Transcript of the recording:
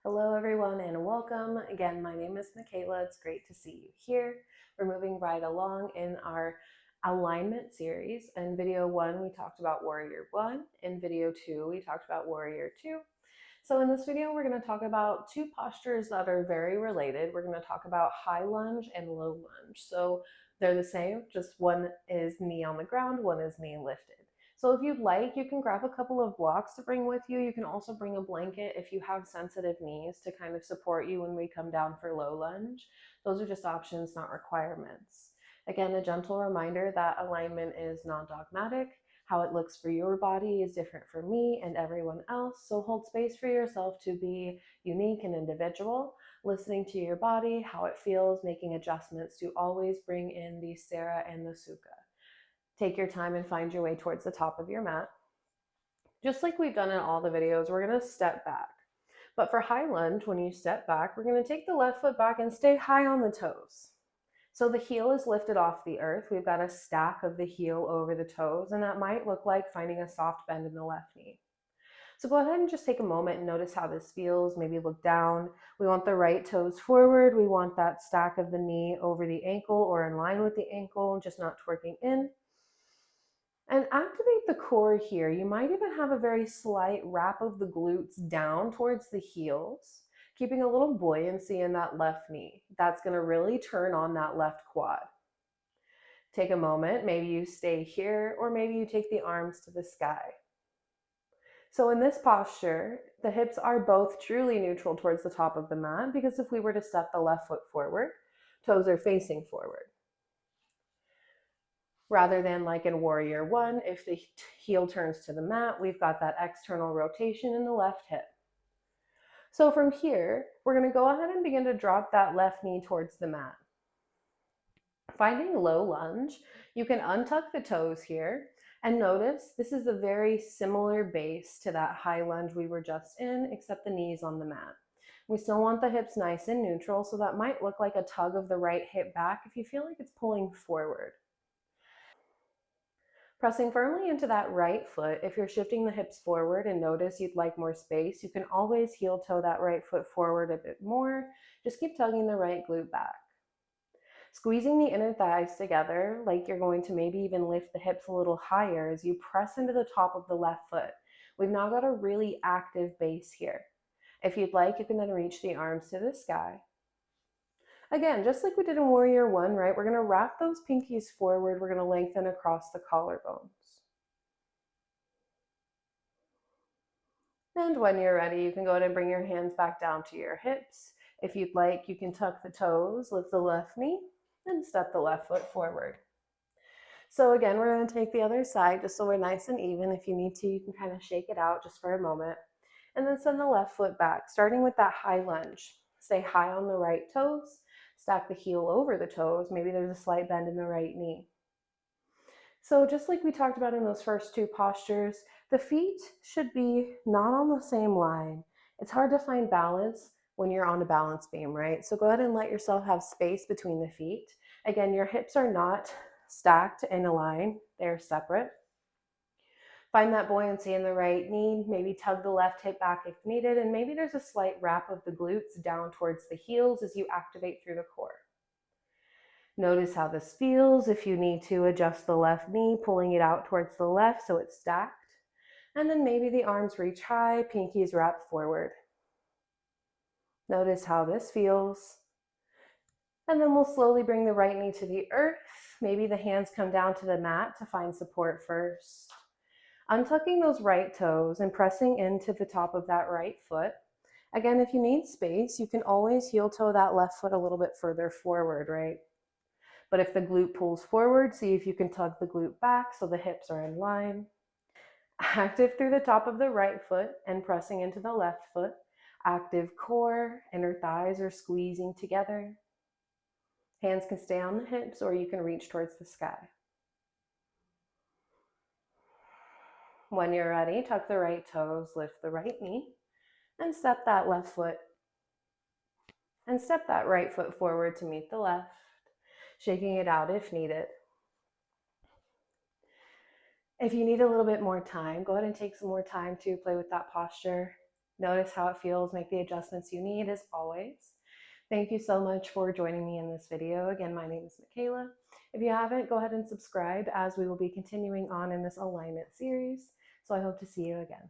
Hello everyone and welcome. Again, my name is Micaela. It's great to see you here. We're moving right along in our alignment series. In video 1, we talked about warrior 1. In video 2, we talked about warrior 2. So in this video, we're going to talk about two postures that are very related. We're going to talk about high lunge and low lunge. So they're the same, just one is knee on the ground, one is knee lifted. So if you'd like, you can grab a couple of blocks to bring with you. You can also bring a blanket if you have sensitive knees to kind of support you when we come down for low lunge. Those are just options, not requirements. Again, a gentle reminder that alignment is non-dogmatic. How it looks for your body is different for me and everyone else. So hold space for yourself to be unique and individual, listening to your body, how it feels, making adjustments to always bring in the Sarah and the Sukha. Take your time and find your way towards the top of your mat. Just like we've done in all the videos, we're going to step back. But for high lunge, when you step back, we're going to take the left foot back and stay high on the toes. So the heel is lifted off the earth. We've got a stack of the heel over the toes, and that might look like finding a soft bend in the left knee. So go ahead and just take a moment and notice how this feels. Maybe look down. We want the right toes forward. We want that stack of the knee over the ankle or in line with the ankle, just not twerking in. And activate the core here. You might even have a very slight wrap of the glutes down towards the heels, keeping a little buoyancy in that left knee. That's going to really turn on that left quad. Take a moment, maybe you stay here, or maybe you take the arms to the sky. So in this posture, the hips are both truly neutral towards the top of the mat, because if we were to step the left foot forward, toes are facing forward. Rather than like in warrior 1, if the heel turns to the mat, we've got that external rotation in the left hip. So from here, we're going to go ahead and begin to drop that left knee towards the mat. Finding low lunge, you can untuck the toes here and notice this is a very similar base to that high lunge we were just in, except the knees on the mat. We still want the hips nice and neutral, so that might look like a tug of the right hip back if you feel like it's pulling forward. Pressing firmly into that right foot, if you're shifting the hips forward and notice you'd like more space, you can always heel toe that right foot forward a bit more. Just keep tugging the right glute back. Squeezing the inner thighs together, like you're going to maybe even lift the hips a little higher as you press into the top of the left foot. We've now got a really active base here. If you'd like, you can then reach the arms to the sky. Again, just like we did in warrior 1, right? We're going to wrap those pinkies forward. We're going to lengthen across the collarbones. And when you're ready, you can go ahead and bring your hands back down to your hips. If you'd like, you can tuck the toes, lift the left knee, and step the left foot forward. So again, we're going to take the other side just so we're nice and even. If you need to, you can kind of shake it out just for a moment. And then send the left foot back, starting with that high lunge. Stay high on the right toes, stack the heel over the toes. Maybe there's a slight bend in the right knee. So just like we talked about in those first two postures, the feet should be not on the same line. It's hard to find balance when you're on a balance beam, right? So go ahead and let yourself have space between the feet. Again, your hips are not stacked in a line, they're separate. Find that buoyancy in the right knee, maybe tug the left hip back if needed, and maybe there's a slight wrap of the glutes down towards the heels as you activate through the core. Notice how this feels. If you need to, adjust the left knee, pulling it out towards the left so it's stacked. And then maybe the arms reach high, pinkies wrap forward. Notice how this feels. And then we'll slowly bring the right knee to the earth. Maybe the hands come down to the mat to find support first. Untucking those right toes and pressing into the top of that right foot. Again, if you need space, you can always heel toe that left foot a little bit further forward, right? But if the glute pulls forward, see if you can tug the glute back so the hips are in line. Active through the top of the right foot and pressing into the left foot. Active core, inner thighs are squeezing together. Hands can stay on the hips or you can reach towards the sky. When you're ready, tuck the right toes, lift the right knee, and step that left foot. And step that right foot forward to meet the left, shaking it out if needed. If you need a little bit more time, go ahead and take some more time to play with that posture. Notice how it feels, make the adjustments you need as always. Thank you so much for joining me in this video. Again, my name is Micaela. If you haven't, go ahead and subscribe as we will be continuing on in this alignment series. So I hope to see you again.